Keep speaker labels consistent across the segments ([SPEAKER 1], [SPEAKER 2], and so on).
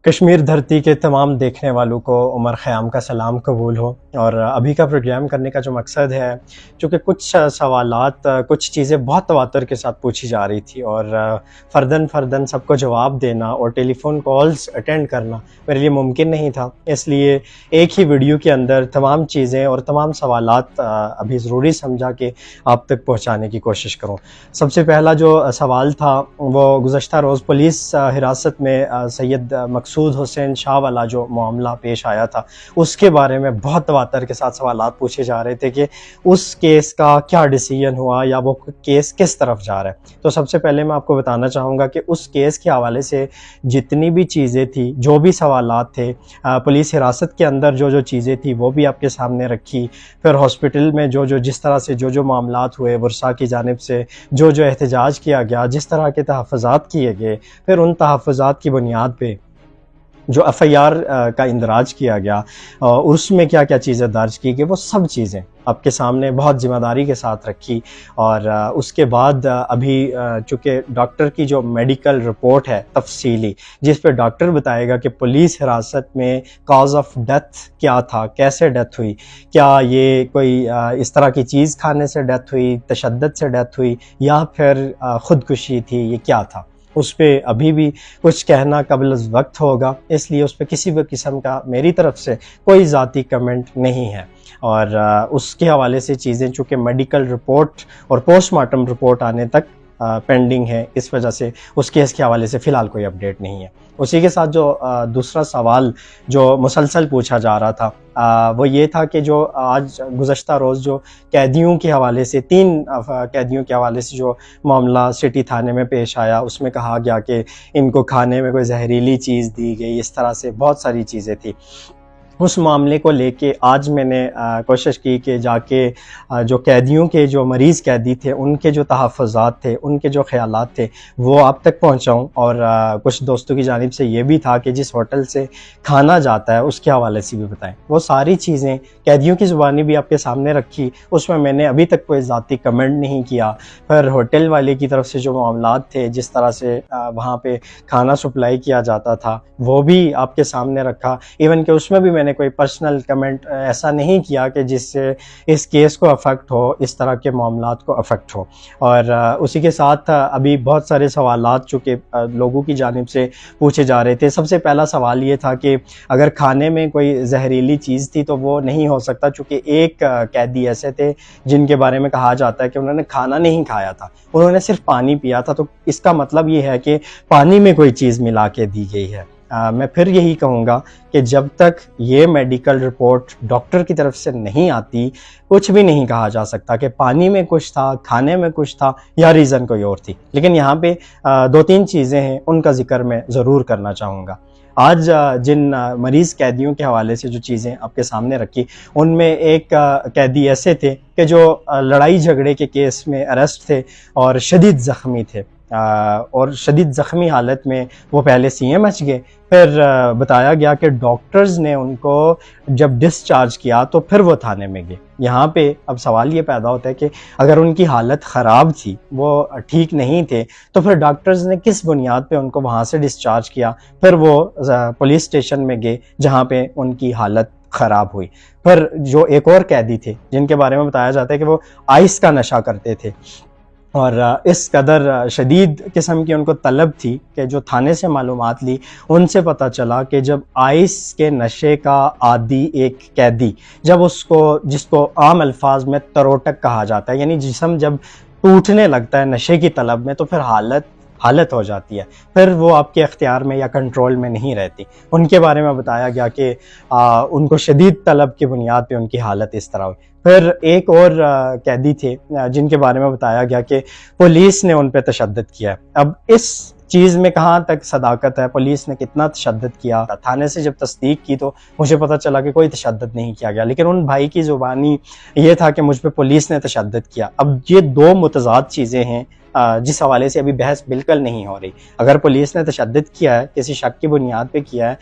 [SPEAKER 1] کشمیر دھرتی کے تمام دیکھنے والوں کو عمر خیام کا سلام قبول ہو۔ اور ابھی کا پروگرام کرنے کا جو مقصد ہے، چونکہ کچھ سوالات، کچھ چیزیں بہت تواتر کے ساتھ پوچھی جا رہی تھی اور فرداً سب کو جواب دینا اور ٹیلی فون کالز اٹینڈ کرنا میرے لیے ممکن نہیں تھا، اس لیے ایک ہی ویڈیو کے اندر تمام چیزیں اور تمام سوالات ابھی ضروری سمجھا کہ آپ تک پہنچانے کی کوشش کروں۔ سب سے پہلا جو سوال تھا وہ گزشتہ روز پولیس حراست میں سید مقصود حسین شاہ والا جو معاملہ پیش آیا تھا، اس کے بارے میں بہت تواتر کے ساتھ سوالات پوچھے جا رہے تھے کہ اس کیس کا کیا ڈیسیژن ہوا یا وہ کیس کس طرف جا رہا ہے۔ تو سب سے پہلے میں آپ کو بتانا چاہوں گا کہ اس کیس کے حوالے سے جتنی بھی چیزیں تھی، جو بھی سوالات تھے، پولیس حراست کے اندر جو چیزیں تھی وہ بھی آپ کے سامنے رکھی، پھر ہاسپٹل میں جس طرح سے جو معاملات ہوئے، ورثاء کی جانب سے جو احتجاج کیا گیا، جس طرح کے تحفظات کیے گئے، پھر ان تحفظات کی بنیاد پہ جو ایف آئی آر کا اندراج کیا گیا اور اس میں کیا کیا چیزیں درج کی گئی، وہ سب چیزیں آپ کے سامنے بہت ذمہ داری کے ساتھ رکھی۔ اور اس کے بعد ابھی چونکہ ڈاکٹر کی جو میڈیکل رپورٹ ہے تفصیلی، جس پہ ڈاکٹر بتائے گا کہ پولیس حراست میں کاز آف ڈیتھ کیا تھا، کیسے ڈیتھ ہوئی، کیا یہ کوئی اس طرح کی چیز کھانے سے ڈیتھ ہوئی، تشدد سے ڈیتھ ہوئی، یا پھر خودکشی تھی، یہ کیا تھا، اس پہ ابھی بھی کچھ کہنا قبل از وقت ہوگا، اس لیے اس پہ کسی بھی قسم کا میری طرف سے کوئی ذاتی کمنٹ نہیں ہے۔ اور اس کے حوالے سے چیزیں چونکہ میڈیکل رپورٹ اور پوسٹ مارٹم رپورٹ آنے تک پینڈنگ ہے، اس وجہ سے اس کیس کے حوالے سے فی الحال کوئی اپڈیٹ نہیں ہے۔ اسی کے ساتھ جو دوسرا سوال جو مسلسل پوچھا جا رہا تھا وہ یہ تھا کہ جو آج گزشتہ روز جو قیدیوں کے حوالے سے 3 قیدیوں کے حوالے سے جو معاملہ سٹی تھانے میں پیش آیا، اس میں کہا گیا کہ ان کو کھانے میں کوئی زہریلی چیز دی گئی، اس طرح سے بہت ساری چیزیں تھیں۔ اس معاملے کو لے کے آج میں نے کوشش کی کہ جا کے جو قیدیوں کے جو مریض قیدی تھے، ان کے جو تحفظات تھے، ان کے جو خیالات تھے، وہ آپ تک پہنچاؤں۔ اور کچھ دوستوں کی جانب سے یہ بھی تھا کہ جس ہوٹل سے کھانا جاتا ہے اس کے حوالے سے بھی بتائیں۔ وہ ساری چیزیں قیدیوں کی زبانی بھی آپ کے سامنے رکھی، اس میں میں نے ابھی تک کوئی ذاتی کمنٹ نہیں کیا۔ پھر ہوٹل والے کی طرف سے جو معاملات تھے، جس طرح سے وہاں پہ کھانا سپلائی کیا جاتا تھا، وہ بھی آپ کے سامنے رکھا۔ ایون کہ اس میں بھی میں نے کوئی پرسنل کمنٹ ایسا نہیں کیا کہ جس سے اس کیس کو افیکٹ ہو، اس طرح کے معاملات کو افیکٹ ہو۔ اور اسی کے ساتھ ابھی بہت سارے سوالات چونکہ لوگوں کی جانب سے پوچھے جا رہے تھے۔ سب سے پہلا سوال یہ تھا کہ اگر کھانے میں کوئی زہریلی چیز تھی تو وہ نہیں ہو سکتا، چونکہ ایک قیدی ایسے تھے جن کے بارے میں کہا جاتا ہے کہ انہوں نے کھانا نہیں کھایا تھا، انہوں نے صرف پانی پیا تھا، تو اس کا مطلب یہ ہے کہ پانی میں کوئی چیز ملا کے دی گئی ہے۔ میں پھر یہی کہوں گا کہ جب تک یہ میڈیکل رپورٹ ڈاکٹر کی طرف سے نہیں آتی، کچھ بھی نہیں کہا جا سکتا کہ پانی میں کچھ تھا، کھانے میں کچھ تھا، یا ریزن کوئی اور تھی۔ لیکن یہاں پہ 2-3 چیزیں ہیں، ان کا ذکر میں ضرور کرنا چاہوں گا۔ آج جن مریض قیدیوں کے حوالے سے جو چیزیں آپ کے سامنے رکھی، ان میں ایک قیدی ایسے تھے کہ جو لڑائی جھگڑے کے کیس میں اریسٹ تھے اور شدید زخمی تھے، اور شدید زخمی حالت میں وہ پہلے سی ایم ایچ گئے، پھر بتایا گیا کہ ڈاکٹرز نے ان کو جب ڈسچارج کیا تو پھر وہ تھانے میں گئے۔ یہاں پہ اب سوال یہ پیدا ہوتا ہے کہ اگر ان کی حالت خراب تھی، وہ ٹھیک نہیں تھے، تو پھر ڈاکٹرز نے کس بنیاد پہ ان کو وہاں سے ڈسچارج کیا، پھر وہ پولیس اسٹیشن میں گئے جہاں پہ ان کی حالت خراب ہوئی۔ پھر جو ایک اور قیدی تھے جن کے بارے میں بتایا جاتا ہے کہ وہ آئس کا نشہ کرتے تھے، اور اس قدر شدید قسم کی ان کو طلب تھی کہ جو تھانے سے معلومات لی، ان سے پتہ چلا کہ جب آئس کے نشے کا عادی ایک قیدی، جب جس کو عام الفاظ میں تروٹک کہا جاتا ہے، یعنی جسم جب ٹوٹنے لگتا ہے نشے کی طلب میں، تو پھر حالت ہو جاتی ہے، پھر وہ آپ کے اختیار میں یا کنٹرول میں نہیں رہتی۔ ان کے بارے میں بتایا گیا کہ ان کو شدید طلب کی بنیاد پہ ان کی حالت اس طرح ہوئی۔ پھر ایک اور قیدی تھے جن کے بارے میں بتایا گیا کہ پولیس نے ان پہ تشدد کیا ہے۔ اب اس چیز میں کہاں تک صداقت ہے، پولیس نے کتنا تشدد کیا؟ تھانے سے جب تصدیق کی تو مجھے پتہ چلا کہ کوئی تشدد نہیں کیا گیا، لیکن ان بھائی کی زبانی یہ تھا کہ مجھ پہ پولیس نے تشدد کیا۔ اب یہ 2 متضاد چیزیں ہیں، جس حوالے سے ابھی بحث بالکل نہیں ہو رہی. اگر پولیس نے تشدد کیا ہے کسی شک کی بنیاد پہ کیا ہے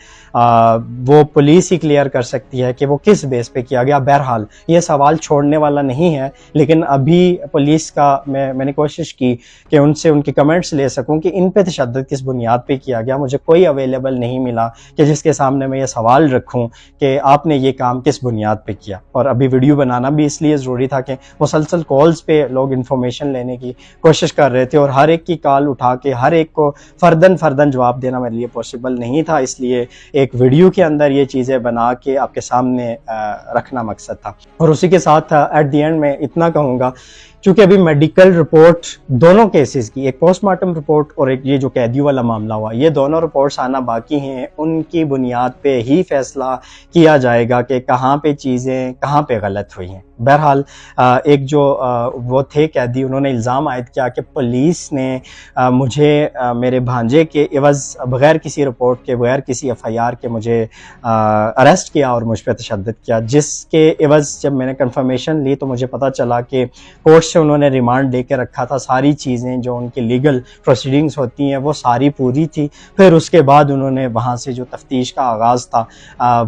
[SPEAKER 1] وہ پولیس ہی کلیئر کر سکتی ہے کہ وہ کس بیس پہ کیا گیا. بہرحال یہ سوال چھوڑنے والا نہیں ہے, لیکن ابھی پولیس کا میں نے کوشش کی کہ ان سے ان کے کمنٹس لے سکوں کہ ان پہ تشدد کس بنیاد پہ کیا گیا. مجھے کوئی اویلیبل نہیں ملا کہ جس کے سامنے میں یہ سوال رکھوں کہ آپ نے یہ کام کس بنیاد پہ کیا. اور ابھی ویڈیو بنانا بھی اس لیے ضروری تھا کہ مسلسل کالز پہ لوگ انفارمیشن لینے کی کوشش کر رہے تھے, اور ہر ایک کی کال اٹھا کے ہر ایک کو فردن جواب دینا میرے لیے پاسبل نہیں تھا. اس لیے ایک ویڈیو کے اندر یہ چیزیں بنا کے آپ کے سامنے رکھنا مقصد تھا. اور اسی کے ساتھ ایٹ دی اینڈ میں اتنا کہوں گا, چونکہ ابھی میڈیکل رپورٹ دونوں کیسز کی, ایک پوسٹ مارٹم رپورٹ اور ایک یہ جو قیدیوں والا معاملہ ہوا, یہ دونوں رپورٹس آنا باقی ہیں. ان کی بنیاد پہ ہی فیصلہ کیا جائے گا کہ کہاں پہ چیزیں کہاں پہ غلط ہوئی ہیں. بہرحال ایک جو وہ تھے قیدی, انہوں نے الزام عائد کیا کہ پولیس نے مجھے میرے بھانجے کے عوض بغیر کسی رپورٹ کے, بغیر کسی ایف آئی آر کے مجھے اریسٹ کیا اور مجھ پہ تشدد کیا, جس کے عوض جب میں نے کنفرمیشن لی تو مجھے پتہ چلا کہ کورٹ سے انہوں نے ریمانڈ دے کے رکھا تھا. ساری چیزیں جو ان کی لیگل پروسیڈنگز ہوتی ہیں وہ ساری پوری تھی. پھر اس کے بعد انہوں نے وہاں سے جو تفتیش کا آغاز تھا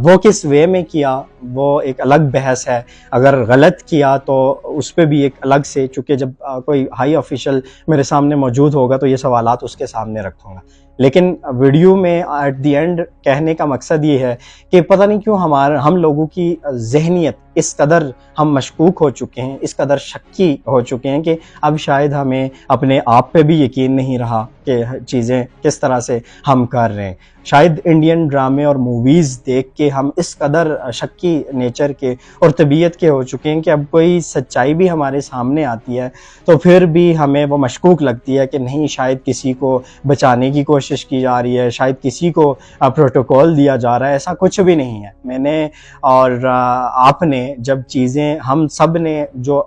[SPEAKER 1] وہ کس وے میں کیا وہ ایک الگ بحث ہے. اگر غلط کیا تو اس پہ بھی ایک الگ سے, چونکہ جب کوئی ہائی آفیشل میرے سامنے موجود ہوگا تو یہ سوالات اس کے سامنے رکھوں گا. لیکن ویڈیو میں ایٹ دی اینڈ کہنے کا مقصد یہ ہے کہ پتہ نہیں کیوں ہم لوگوں کی ذہنیت اس قدر ہم مشکوک ہو چکے ہیں, اس قدر شکی ہو چکے ہیں کہ اب شاید ہمیں اپنے آپ پہ بھی یقین نہیں رہا کہ چیزیں کس طرح سے ہم کر رہے ہیں. شاید انڈین ڈرامے اور موویز دیکھ کے ہم اس قدر شکی نیچر کے اور طبیعت کے ہو چکے ہیں کہ اب کوئی سچائی بھی ہمارے سامنے آتی ہے تو پھر بھی ہمیں وہ مشکوک لگتی ہے کہ نہیں, شاید کسی کو بچانے کی کوشش کی جا رہی ہے, شاید کسی کو پروٹوکول دیا جا رہا ہے. ایسا کچھ بھی نہیں ہے. میں نے اور آپ نے جب چیزیں ہم سب نے جو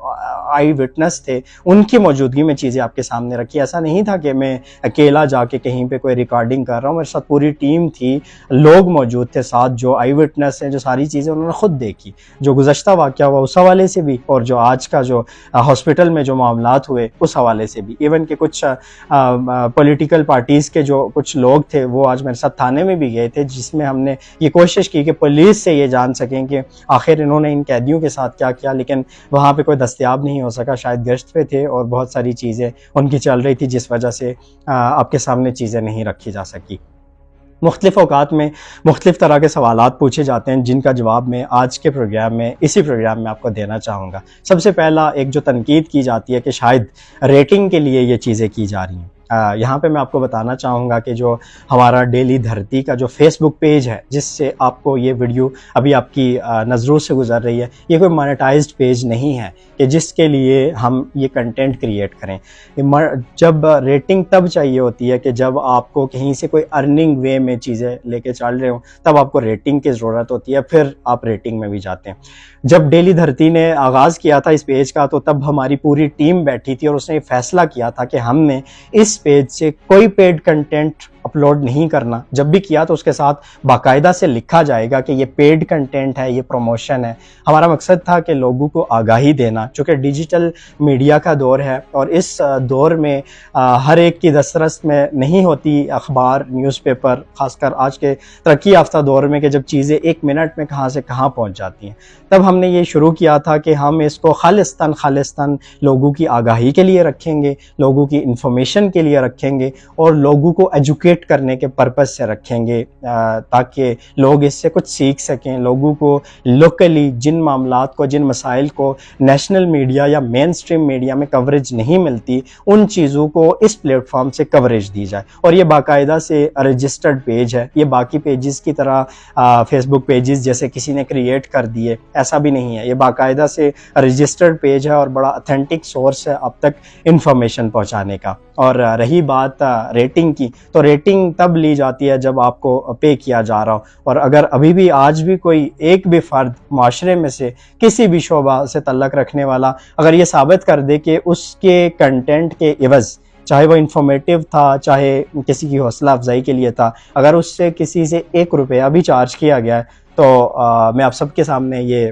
[SPEAKER 1] آئی وٹنس تھے ان کی موجودگی میں چیزیں آپ کے سامنے رکھی. ایسا نہیں تھا کہ میں اکیلا جا کے کہیں پہ کوئی ریکارڈنگ کر رہا ہوں, میرے ساتھ پوری ٹیم تھی, لوگ موجود تھے ساتھ جو آئی وٹنس ہیں, جو ساری چیزیں انہوں نے خود دیکھی. جو گزشتہ واقعہ ہوا اس حوالے سے بھی, اور جو آج کا جو ہاسپٹل میں جو معاملات ہوئے اس حوالے سے بھی. ایون کہ کچھ پولیٹیکل پارٹیز کے جو کچھ لوگ تھے وہ آج میرے ساتھ تھانے میں بھی گئے تھے, جس میں ہم نے یہ کوشش کی کہ پولیس سے یہ جان سکیں کہ آخر انہوں نے ان قیدیوں کے ساتھ کیا کیا, لیکن وہاں پہ کوئی دستیاب نہیں ہو سکا. شاید گشت پہ تھے اور بہت ساری چیزیں ان کی چل رہی تھی جس وجہ سے آپ کے سامنے چیزیں نہیں رکھی جا سکی. مختلف اوقات میں مختلف طرح کے سوالات پوچھے جاتے ہیں جن کا جواب میں آج کے پروگرام میں اسی پروگرام میں آپ کو دینا چاہوں گا. سب سے پہلا ایک جو تنقید کی جاتی ہے کہ شاید ریٹنگ کے لیے یہ چیزیں کی جا رہی ہیں. یہاں پہ میں آپ کو بتانا چاہوں گا کہ جو ہمارا ڈیلی دھرتی کا جو فیس بک پیج ہے جس سے آپ کو یہ ویڈیو ابھی آپ کی نظروں سے گزر رہی ہے, یہ کوئی مانیٹائزڈ پیج نہیں ہے کہ جس کے لیے ہم یہ کنٹینٹ کریٹ کریں. جب ریٹنگ تب چاہیے ہوتی ہے کہ جب آپ کو کہیں سے کوئی ارننگ وے میں چیزیں لے کے چل رہے ہوں, تب آپ کو ریٹنگ کی ضرورت ہوتی ہے, پھر آپ ریٹنگ میں بھی جاتے ہیں. جب ڈیلی دھرتی نے آغاز کیا تھا اس پیج کا تو تب ہماری پوری ٹیم بیٹھی تھی اور اس نے یہ فیصلہ کیا تھا کہ ہم نے اس پیج سے کوئی پیڈ کنٹینٹ اپلوڈ نہیں کرنا. جب بھی کیا تو اس کے ساتھ باقاعدہ سے لکھا جائے گا کہ یہ پیڈ کنٹینٹ ہے, یہ پروموشن ہے. ہمارا مقصد تھا کہ لوگوں کو آگاہی دینا, چونکہ ڈیجیٹل میڈیا کا دور ہے اور اس دور میں ہر ایک کی دسترس میں نہیں ہوتی اخبار, نیوز پیپر, خاص کر آج کے ترقی یافتہ دور میں کہ جب چیزیں ایک منٹ میں کہاں سے کہاں پہنچ جاتی ہیں. تب ہم نے یہ شروع کیا تھا کہ ہم اس کو خالصتاً لوگوں کی آگاہی کے لیے رکھیں گے, لوگوں کی انفارمیشن کے لیے رکھیں گے اور لوگوں کو ایجوکیٹ کرنے کے پرپس سے رکھیں گے, تاکہ لوگ اس سے کچھ سیکھ سکیں. لوگوں کو لوکلی جن معاملات کو, جن مسائل کو نیشنل میڈیا یا مین سٹریم میڈیا میں کوریج نہیں ملتی, ان چیزوں کو اس پلیٹ فارم سے کوریج دی جائے. اور یہ باقاعدہ سے رجسٹرڈ پیج ہے, یہ باقی پیجز کی طرح فیس بک پیجز جیسے کسی نے کریٹ کر دیے ایسا بھی نہیں ہے. یہ باقاعدہ سے رجسٹرڈ پیج ہے اور بڑا اتھینٹک سورس ہے اب تک انفارمیشن پہنچانے کا. اور رہی بات ریٹنگ کی, تو ریٹنگ تب لی جاتی ہے جب آپ کو پے کیا جا رہا ہو. اور اگر ابھی بھی آج بھی کوئی ایک بھی فرد معاشرے میں سے کسی بھی شعبہ سے تعلق رکھنے والا اگر یہ ثابت کر دے کہ اس کے کنٹینٹ کے عوض, چاہے وہ انفارمیٹیو تھا چاہے کسی کی حوصلہ افزائی کے لیے تھا, اگر اس سے کسی سے 1 روپیہ بھی چارج کیا گیا ہے تو میں آپ سب کے سامنے یہ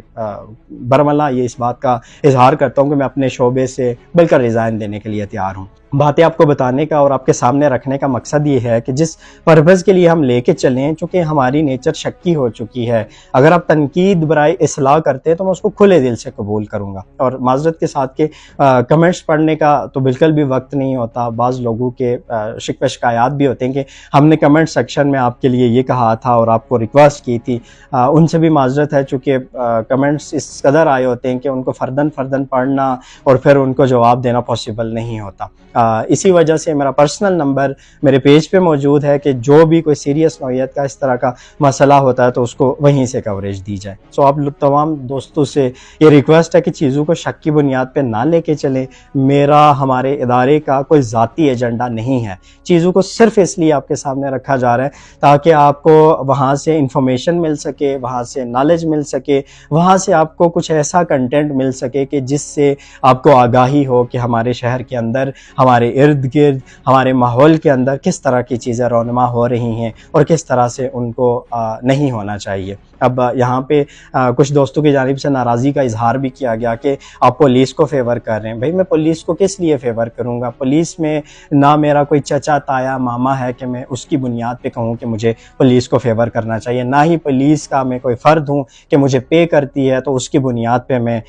[SPEAKER 1] برملا یہ اس بات کا اظہار کرتا ہوں کہ میں اپنے شعبے سے بالکل ریزائن دینے کے لیے تیار ہوں. باتیں آپ کو بتانے کا اور آپ کے سامنے رکھنے کا مقصد یہ ہے کہ جس پرپز کے لیے ہم لے کے چلیں، چونکہ ہماری نیچر شکی ہو چکی ہے، اگر آپ تنقید برائے اصلاح کرتے ہیں تو میں اس کو کھلے دل سے قبول کروں گا، اور معذرت کے ساتھ کہ کمنٹس پڑھنے کا تو بالکل بھی وقت نہیں ہوتا، بعض لوگوں کے شکوے شکایات بھی ہوتے ہیں کہ ہم نے کمنٹ سیکشن میں آپ کے لیے یہ کہا تھا اور آپ کو ریکویسٹ کی تھی، ان سے بھی معذرت ہے، چونکہ کمنٹس اس قدر آئے ہوتے ہیں کہ ان کو فردن پڑھنا اور پھر ان کو جواب دینا پاسبل نہیں ہوتا۔ اسی وجہ سے میرا پرسنل نمبر میرے پیج پہ موجود ہے کہ جو بھی کوئی سیریس نوعیت کا اس طرح کا مسئلہ ہوتا ہے تو اس کو وہیں سے کوریج دی جائے۔ سو آپ تمام دوستوں سے یہ ریکویسٹ ہے کہ چیزوں کو شک کی بنیاد پہ نہ لے کے چلیں، میرا ہمارے ادارے کا کوئی ذاتی ایجنڈا نہیں ہے، چیزوں کو صرف اس لیے آپ کے سامنے رکھا جا رہا ہے تاکہ آپ کو وہاں سے انفارمیشن مل سکے، وہاں سے نالج مل سکے، وہاں سے آپ کو کچھ ایسا کنٹینٹ مل سکے کہ جس سے آپ کو آگاہی ہو کہ ہمارے شہر کے اندر، ہمارے ارد گرد، ہمارے ماحول کے اندر کس طرح کی چیزیں رونما ہو رہی ہیں اور کس طرح سے ان کو نہیں ہونا چاہیے۔ اب یہاں پہ کچھ دوستوں کی جانب سے ناراضی کا اظہار بھی کیا گیا کہ آپ پولیس کو فیور کر رہے ہیں۔ بھائی میں پولیس کو کس لیے فیور کروں گا؟ پولیس میں نہ میرا کوئی چچا تایا ماما ہے کہ میں اس کی بنیاد پہ کہوں کہ مجھے پولیس کو فیور کرنا چاہیے، نہ ہی پولیس کا میں کوئی فرد ہوں کہ مجھے پے کرتی ہے تو اس کی بنیاد پہ میں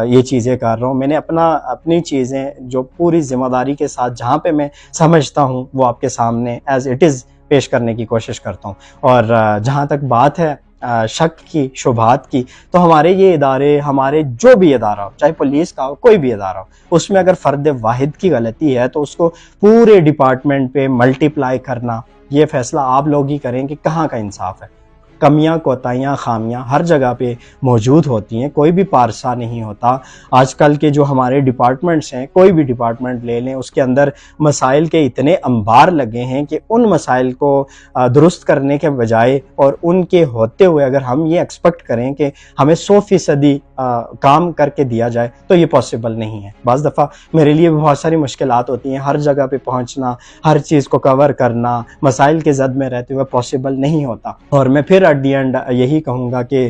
[SPEAKER 1] یہ چیزیں کر رہا ہوں۔ میں نے اپنی چیزیں جو پوری ذمہ داری کے ساتھ جہاں پہ میں سمجھتا ہوں وہ آپ کے سامنے ایز اٹ از پیش کرنے کی کوشش کرتا ہوں۔ اور جہاں تک بات ہے شک کی، شبہات کی، تو ہمارے یہ ادارے، ہمارے جو بھی ادارہ ہو، چاہے پولیس کا ہو، کوئی بھی ادارہ ہو، اس میں اگر فرد واحد کی غلطی ہے تو اس کو پورے ڈپارٹمنٹ پہ ملٹی پلائی کرنا، یہ فیصلہ آپ لوگ ہی کریں کہ کہاں کا انصاف ہے۔ کمیاں، کوتاہیاں، خامیاں ہر جگہ پہ موجود ہوتی ہیں، کوئی بھی پارسا نہیں ہوتا۔ آج کل کے جو ہمارے ڈپارٹمنٹس ہیں، کوئی بھی ڈپارٹمنٹ لے لیں، اس کے اندر مسائل کے اتنے انبار لگے ہیں کہ ان مسائل کو درست کرنے کے بجائے اور ان کے ہوتے ہوئے اگر ہم یہ ایکسپیکٹ کریں کہ ہمیں 100% کام کر کے دیا جائے تو یہ پاسبل نہیں ہے۔ بعض دفعہ میرے لیے بھی بہت ساری مشکلات ہوتی ہیں، ہر جگہ پہ پہنچنا، ہر چیز کو کور کرنا، مسائل کے زد میں رہتے ہوئے پاسبل نہیں ہوتا۔ اور میں پھر ایٹ دی اینڈ یہی کہوں گا کہ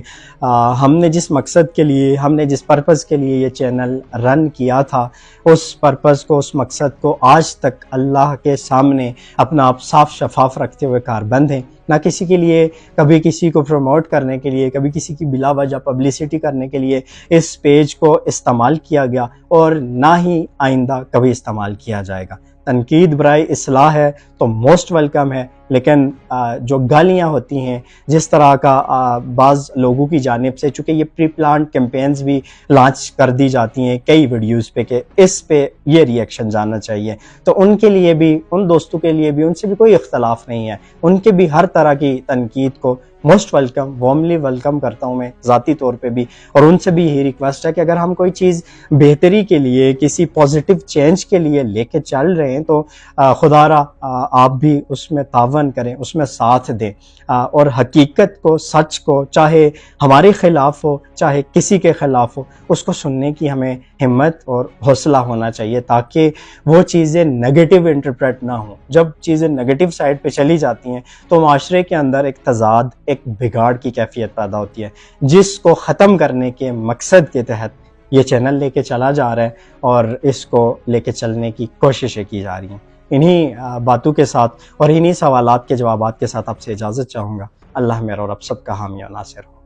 [SPEAKER 1] ہم نے جس مقصد کے لیے، ہم نے جس پرپز کے لیے یہ چینل رن کیا تھا، اس پرپز کو، اس مقصد کو آج تک اللہ کے سامنے اپنا آپ صاف شفاف رکھتے ہوئے کاربند ہیں۔ نہ کسی کے لیے، کبھی کسی کو پروموٹ کرنے کے لیے، کبھی کسی کی بلا وجہ پبلسٹی کرنے کے لیے اس پیج کو استعمال کیا گیا، اور نہ ہی آئندہ کبھی استعمال کیا جائے گا۔ تنقید برائے اصلاح ہے تو موسٹ ویلکم ہے، لیکن جو گالیاں ہوتی ہیں، جس طرح کا بعض لوگوں کی جانب سے، چونکہ یہ پری پلانڈ کیمپینز بھی لانچ کر دی جاتی ہیں کئی ویڈیوز پہ کہ اس پہ یہ ری ایکشن جاننا چاہیے، تو ان کے لیے بھی، ان دوستوں کے لیے بھی، ان سے بھی کوئی اختلاف نہیں ہے، ان کے بھی ہر طرح کی تنقید کو موسٹ ویلکم، وارملی ویلکم کرتا ہوں میں ذاتی طور پہ بھی، اور ان سے بھی یہی ریکویسٹ ہے کہ اگر ہم کوئی چیز بہتری کے لیے، کسی پازیٹیو چینج کے لیے لے کے چل رہے ہیں تو خدا را آپ بھی اس میں تعاون کریں، اس میں ساتھ دیں، اور حقیقت کو، سچ کو، چاہے ہمارے خلاف ہو چاہے کسی کے خلاف ہو، اس کو سننے کی ہمیں ہمت اور حوصلہ ہونا چاہیے تاکہ وہ چیزیں نیگیٹو انٹرپریٹ نہ ہوں۔ جب چیزیں نیگیٹو سائڈ پہ چلی جاتی ہیں تو معاشرے کے اندر ایک تضاد، ایک بگاڑ کی کیفیت پیدا ہوتی ہے، جس کو ختم کرنے کے مقصد کے تحت یہ چینل لے کے چلا جا رہا ہے اور اس کو لے کے چلنے کی کوششیں کی جا رہی ہیں۔ انہی باتوں کے ساتھ اور انہی سوالات کے جوابات کے ساتھ آپ سے اجازت چاہوں گا۔ اللہ میرا اور آپ سب کا حامی و ناصر ہو۔